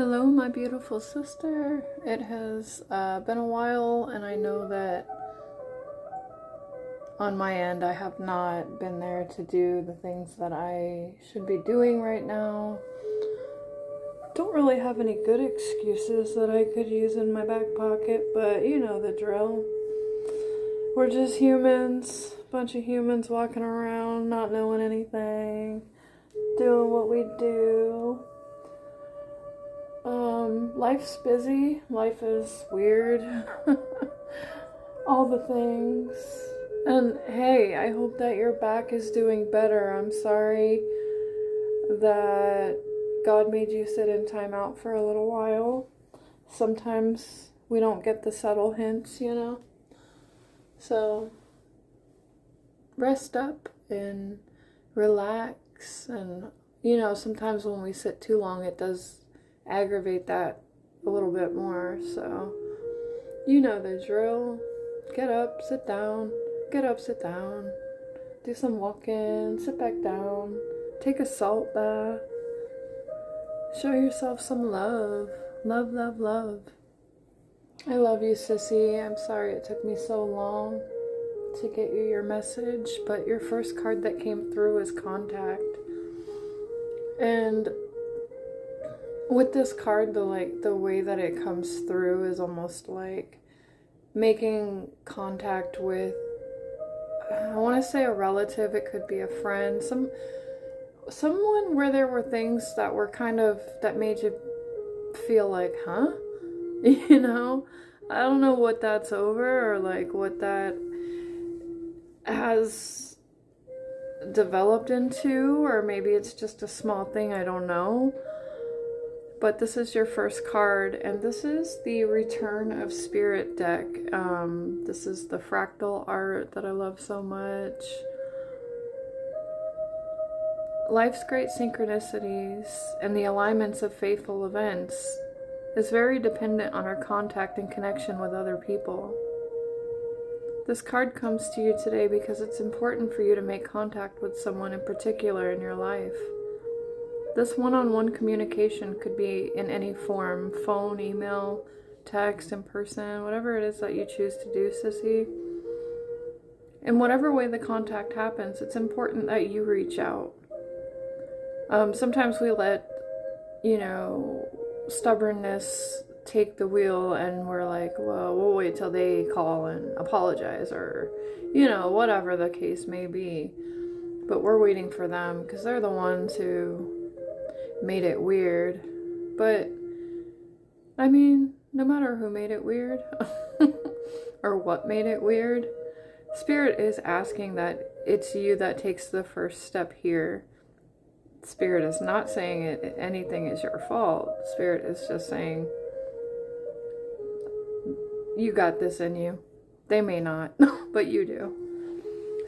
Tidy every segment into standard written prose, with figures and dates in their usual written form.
Hello, my beautiful sister. It has been a while, and I know that on my end I have not been there to do the things that I should be doing right now. Don't really have any good excuses that I could use in my back pocket, but you know the drill. We're just humans, a bunch of humans walking around, not knowing anything, doing what we do. Life's busy, life is weird, all the things. And hey, I hope that your back is doing better. I'm sorry that God made you sit in timeout for a little while. Sometimes we don't get the subtle hints, you know? So, rest up and relax. And, you know, sometimes when we sit too long, it does aggravate that a little bit more. So, you know the drill. Get up, sit down. Get up, sit down. Do some walking, sit back down. Take a salt bath. Show yourself some love. Love, love, love. I love you, sissy. I'm sorry it took me so long to get you your message, but your first card that came through is contact. And with this card, the way that it comes through is almost like making contact with, I want to say a relative, it could be a friend, someone where there were things that were kind of, that made you feel like, huh? You know? I don't know what that's over or like what that has developed into, or maybe it's just a small thing, I don't know. But this is your first card, and this is the Return of Spirit deck. This is the fractal art that I love so much. Life's great synchronicities and the alignments of faithful events is very dependent on our contact and connection with other people. This card comes to you today because it's important for you to make contact with someone in particular in your life. This one-on-one communication could be in any form: phone, email, text, in person, whatever it is that you choose to do, sissy. In whatever way the contact happens, it's important that you reach out. Sometimes we let, you know, stubbornness take the wheel, and we're like, well, we'll wait till they call and apologize, or, you know, whatever the case may be. But we're waiting for them because they're the ones who made it weird. But I mean, no matter who made it weird or what made it weird, Spirit is asking that it's you that takes the first step here. Spirit is not saying anything is your fault. Spirit is just saying, you got this in you. They may not, but you do.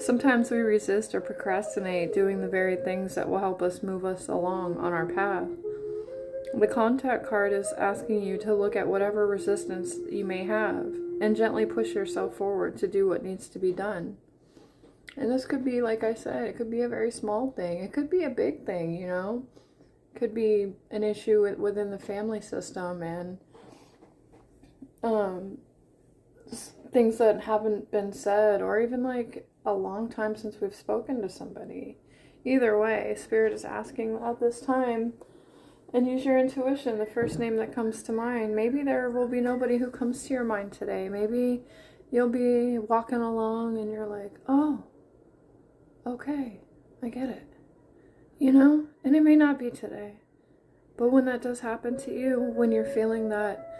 Sometimes we resist or procrastinate doing the very things that will help us move us along on our path. The contact card is asking you to look at whatever resistance you may have and gently push yourself forward to do what needs to be done. And this could be, like I said, it could be a very small thing. It could be a big thing, you know. It could be an issue within the family system, and things that haven't been said, or even like a long time since we've spoken to somebody. Either way, Spirit is asking at this time, and use your intuition, the first name that comes to mind. Maybe there will be nobody who comes to your mind today. Maybe you'll be walking along and you're like, oh, okay, I get it. You know? And it may not be today. But when that does happen to you, when you're feeling that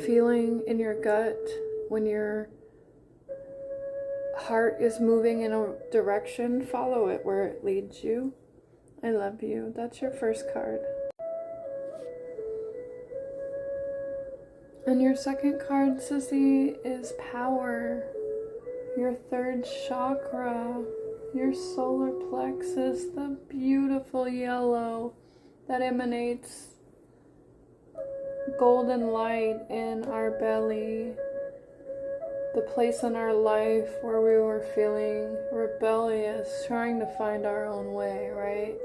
feeling in your gut, when your heart is moving in a direction, follow it where it leads you. I love you. That's your first card. And your second card, sissy, is power. Your third chakra, your solar plexus, the beautiful yellow that emanates golden light in our belly. The place in our life where we were feeling rebellious, trying to find our own way, right?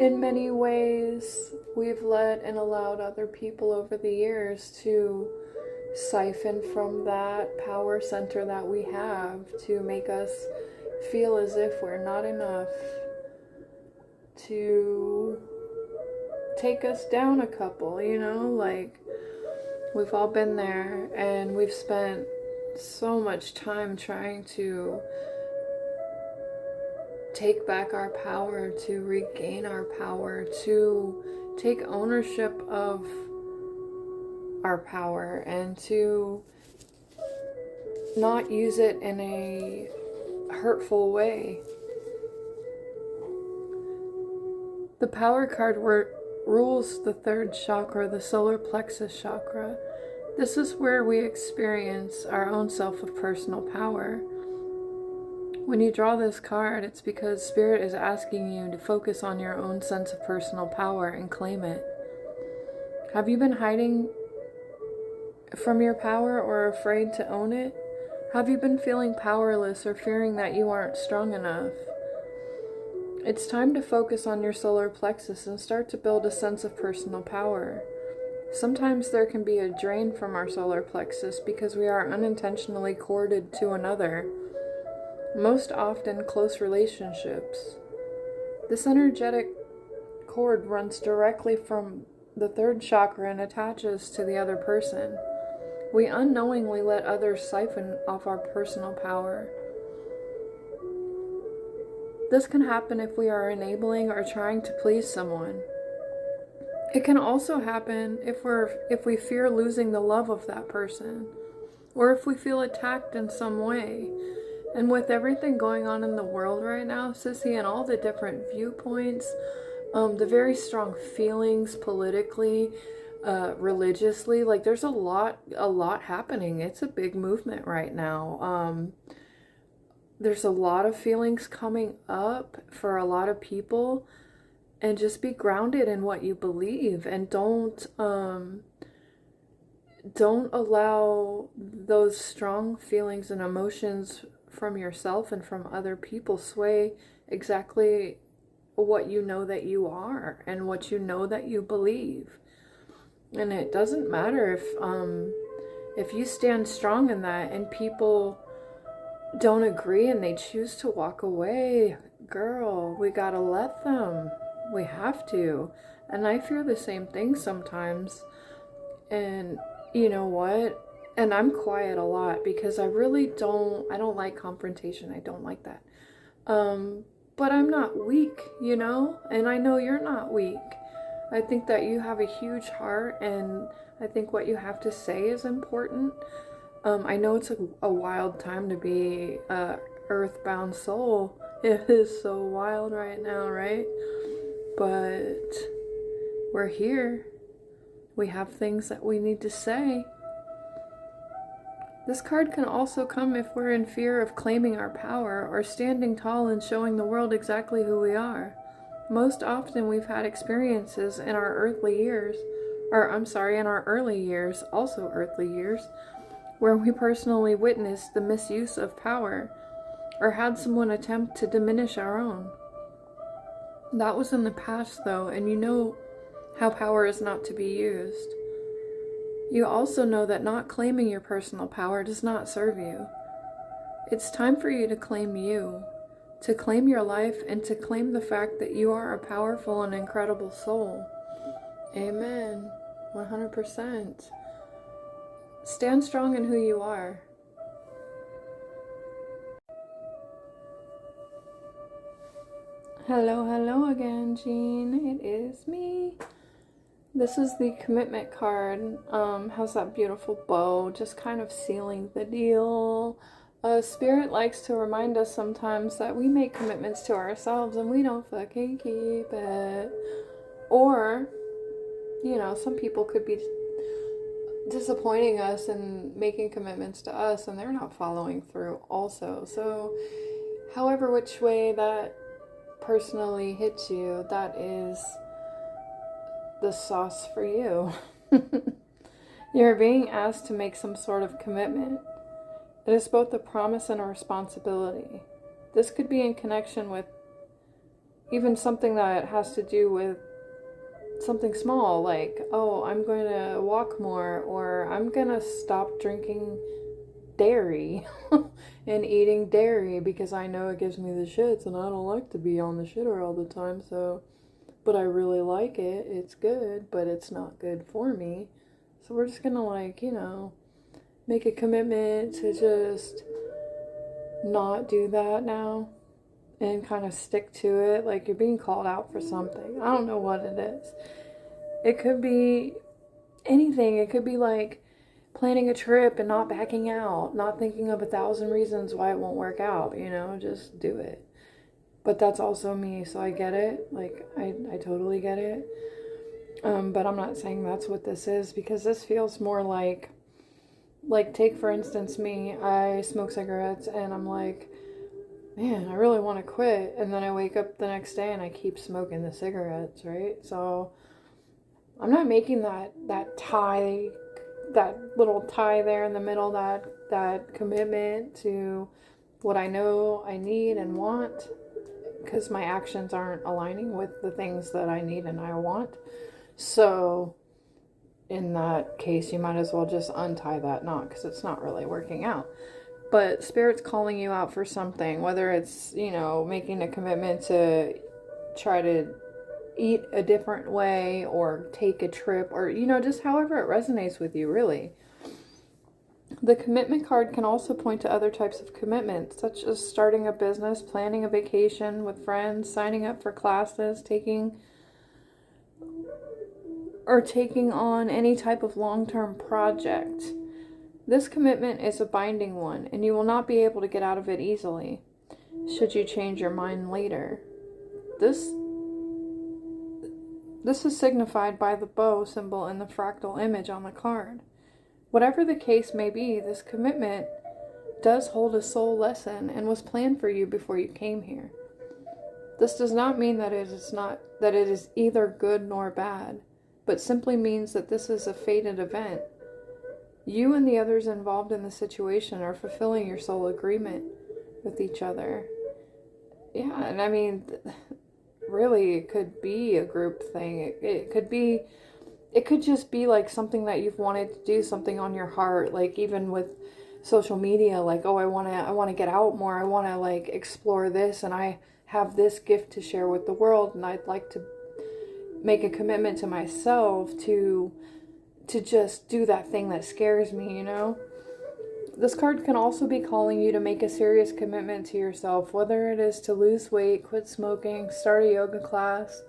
In many ways, we've let and allowed other people over the years to siphon from that power center that we have to make us feel as if we're not enough, to take us down a couple, you know, like we've all been there, and we've spent so much time trying to take back our power, to regain our power, to take ownership of our power, and to not use it in a hurtful way. The power card rules the third chakra, the solar plexus chakra. This is where we experience our own self of personal power. When you draw this card, it's because Spirit is asking you to focus on your own sense of personal power and claim it. Have you been hiding from your power or afraid to own it? Have you been feeling powerless or fearing that you aren't strong enough? It's time to focus on your solar plexus and start to build a sense of personal power. Sometimes there can be a drain from our solar plexus because we are unintentionally corded to another. Most often, close relationships. This energetic cord runs directly from the third chakra and attaches to the other person. We unknowingly let others siphon off our personal power. This can happen if we are enabling or trying to please someone. It can also happen if we fear losing the love of that person, or if we feel attacked in some way. And with everything going on in the world right now, Sissy, and all the different viewpoints, the very strong feelings politically, religiously, like there's a lot happening. It's a big movement right now. There's a lot of feelings coming up for a lot of people, and just be grounded in what you believe, and don't allow those strong feelings and emotions from yourself and from other people sway exactly what you know that you are and what you know that you believe. And it doesn't matter if you stand strong in that and people don't agree and they choose to walk away. Girl, we gotta let them. We have to. And I fear the same thing sometimes. And you know what? And I'm quiet a lot because I don't like confrontation. I don't like that. But I'm not weak, you know? And I know you're not weak. I think that you have a huge heart, and I think what you have to say is important. I know it's a wild time to be a earthbound soul. It is so wild right now, right? But we're here. We have things that we need to say. This card can also come if we're in fear of claiming our power or standing tall and showing the world exactly who we are. Most often we've had experiences in our early years, also earthly years, where we personally witnessed the misuse of power or had someone attempt to diminish our own. That was in the past though, and you know how power is not to be used. You also know that not claiming your personal power does not serve you. It's time for you to claim you, to claim your life, and to claim the fact that you are a powerful and incredible soul. Amen. 100%. Stand strong in who you are. Hello again, Jean. It is me. This is the commitment card. Has that beautiful bow, just kind of sealing the deal. Spirit likes to remind us sometimes that we make commitments to ourselves and we don't fucking keep it. Or, you know, some people could be disappointing us and making commitments to us and they're not following through also. So, however which way that personally hits you, that is the sauce for you. You're being asked to make some sort of commitment. It is both a promise and a responsibility. This could be in connection with even something that has to do with something small, like, oh, I'm going to walk more, or I'm going to stop drinking dairy and eating dairy because I know it gives me the shits and I don't like to be on the shitter all the time, so, but I really like it. It's good, but it's not good for me. So we're just going to, like, you know, make a commitment to just not do that now and kind of stick to it. Like, you're being called out for something. I don't know what it is. It could be anything. It could be like planning a trip and not backing out, not thinking of 1,000 reasons why it won't work out, you know, just do it. But that's also me, so I get it. Like, I totally get it. But I'm not saying that's what this is, because this feels more like take for instance me. I smoke cigarettes and I'm like, man, I really want to quit, and then I wake up the next day and I keep smoking the cigarettes, right? So I'm not making that tie, that little tie there in the middle, that commitment to what I know I need and want, because my actions aren't aligning with the things that I need and I want. So in that case, you might as well just untie that knot, because it's not really working out. But Spirit's calling you out for something, whether it's, you know, making a commitment to try to eat a different way or take a trip, or, you know, just however it resonates with you, really. The commitment card can also point to other types of commitments, such as starting a business, planning a vacation with friends, signing up for classes, taking on any type of long-term project. This commitment is a binding one, and you will not be able to get out of it easily, should you change your mind later. This is signified by the bow symbol and the fractal image on the card. Whatever the case may be, this commitment does hold a soul lesson and was planned for you before you came here. This does not mean that it is either good nor bad, but simply means that this is a fated event. You and the others involved in the situation are fulfilling your soul agreement with each other. Yeah, and I mean, really, it could be a group thing. It could just be like something that you've wanted to do, something on your heart, like even with social media, like, oh, I want to get out more. I want to, like, explore this, and I have this gift to share with the world, and I'd like to make a commitment to myself to just do that thing that scares me, you know? This card can also be calling you to make a serious commitment to yourself, whether it is to lose weight, quit smoking, start a yoga class,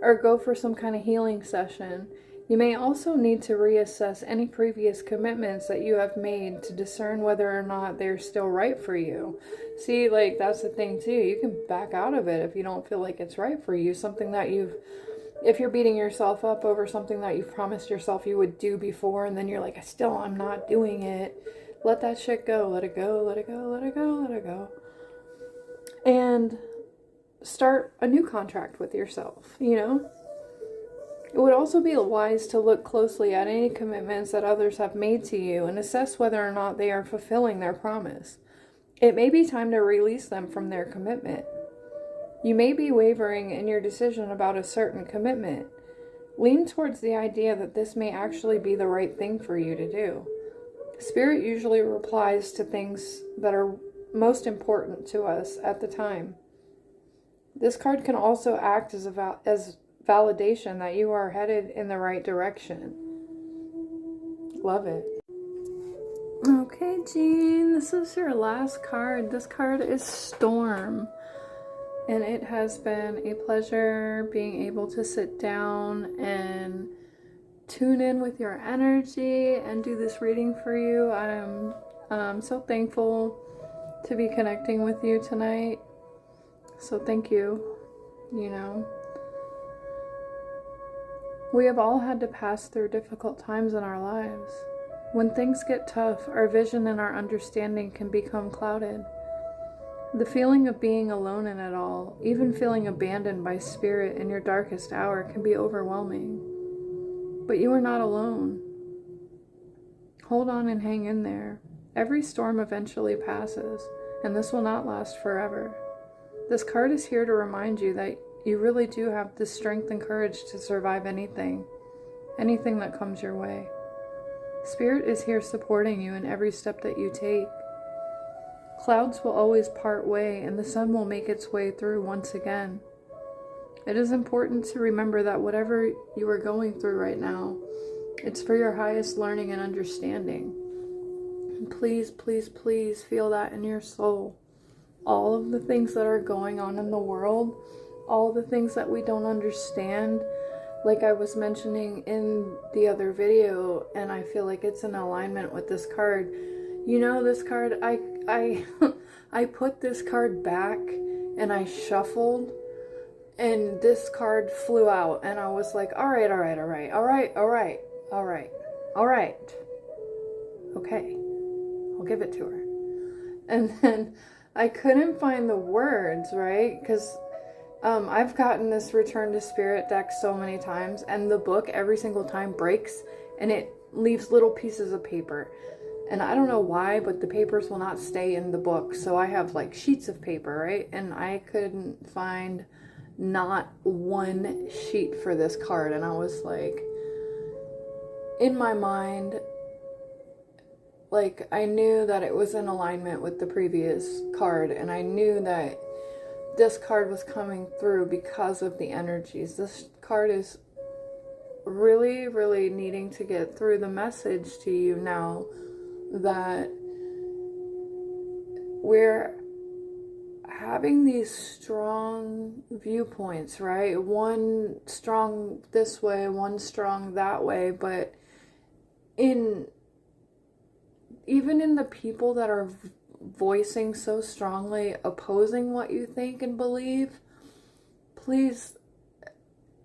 or go for some kind of healing session. You may also need to reassess any previous commitments that you have made to discern whether or not they're still right for you. See, like, that's the thing too. You can back out of it if you don't feel like it's right for you. Something that if you're beating yourself up over something that you've promised yourself you would do before, and then you're like, I'm not doing it. Let that shit go. Let it go, let it go, let it go, let it go. And start a new contract with yourself, you know? It would also be wise to look closely at any commitments that others have made to you and assess whether or not they are fulfilling their promise. It may be time to release them from their commitment. You may be wavering in your decision about a certain commitment. Lean towards the idea that this may actually be the right thing for you to do. Spirit usually replies to things that are most important to us at the time. This card can also act as validation that you are headed in the right direction. Love it. Okay, Jean, this is your last card. This card is Storm. And it has been a pleasure being able to sit down and tune in with your energy and do this reading for you. I'm so thankful to be connecting with you tonight. So thank you. You know, we have all had to pass through difficult times in our lives. When things get tough, our vision and our understanding can become clouded. The feeling of being alone in it all, even feeling abandoned by Spirit in your darkest hour, can be overwhelming. But you are not alone. Hold on and hang in there. Every storm eventually passes, and this will not last forever. This card is here to remind you that You really do have the strength and courage to survive anything that comes your way. Spirit is here supporting you in every step that you take. Clouds will always part way, and the sun will make its way through once again. It is important to remember that whatever you are going through right now, it's for your highest learning and understanding. And please, please, please feel that in your soul. All of the things that are going on in the world, all the things that we don't understand, like I was mentioning in the other video, and I feel like it's in alignment with this card. You know, this card, I put this card back and I shuffled, and this card flew out, and I was like, all right. Okay, I'll give it to her. And then I couldn't find the words, right? Because I've gotten this Return to Spirit deck so many times, and the book every single time breaks and it leaves little pieces of paper. And I don't know why, but the papers will not stay in the book. So I have like sheets of paper, right? And I couldn't find not one sheet for this card. And I was like, in my mind, like I knew that it was in alignment with the previous card. And I knew that this card was coming through because of the energies. This card is really, really needing to get through the message to you now that we're having these strong viewpoints, right? One strong this way, one strong that way, but even in the people that are voicing so strongly opposing what you think and believe, please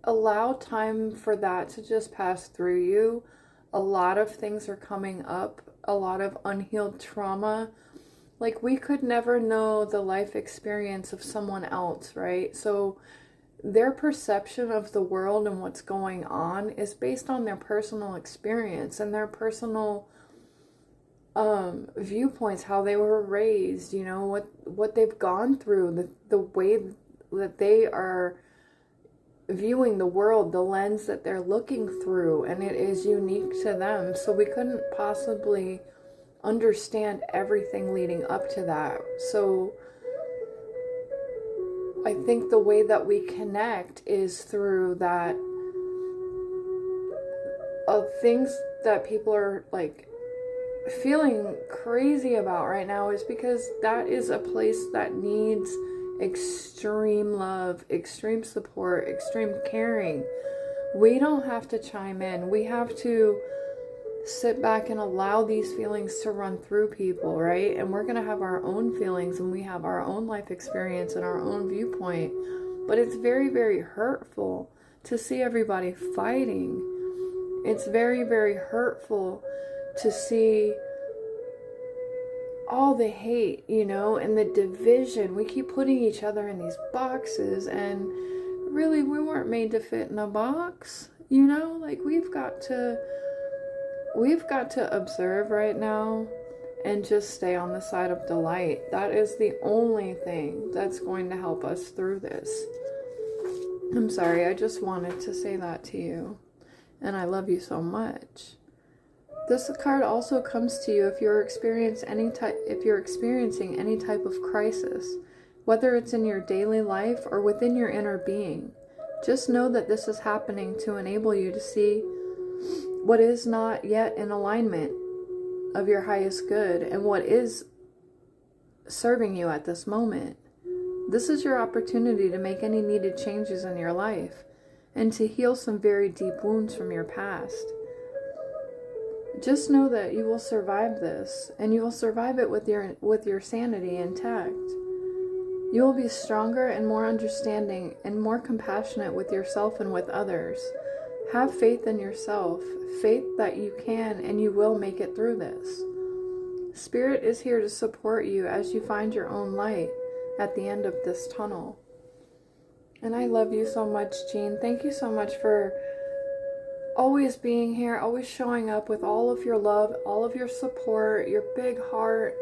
allow time for that to just pass through you. A lot of things are coming up, a lot of unhealed trauma. Like, we could never know the life experience of someone else, right? So their perception of the world and what's going on is based on their personal experience and their personal viewpoints, how they were raised, you know, what they've gone through, the way that they are viewing the world, the lens that they're looking through, and it is unique to them. So we couldn't possibly understand everything leading up to that. So I think the way that we connect is through that of things that people are like feeling crazy about right now, is because that is a place that needs extreme love, extreme support, extreme caring. We don't have to chime in. We have to sit back and allow these feelings to run through people, right? And we're going to have our own feelings, and we have our own life experience and our own viewpoint. But it's very, very hurtful to see everybody fighting. It's very, very hurtful to see all the hate, you know, and the division. We keep putting each other in these boxes, and really, we weren't made to fit in a box, you know? Like, we've got to observe right now and just stay on the side of the light. That is the only thing that's going to help us through this. I'm sorry, I just wanted to say that to you. And I love you so much. This card also comes to you if you're experiencing any type of crisis, whether it's in your daily life or within your inner being. Just know that this is happening to enable you to see what is not yet in alignment of your highest good and what is serving you at this moment. This is your opportunity to make any needed changes in your life and to heal some very deep wounds from your past. Just know that you will survive this, and you will survive it with your sanity intact. You will be stronger and more understanding and more compassionate with yourself and with others. Have faith in yourself, faith that you can and you will make it through this. Spirit is here to support you as you find your own light at the end of this tunnel. And I love you so much, Jean. Thank you so much for always being here, always showing up with all of your love, all of your support, your big heart.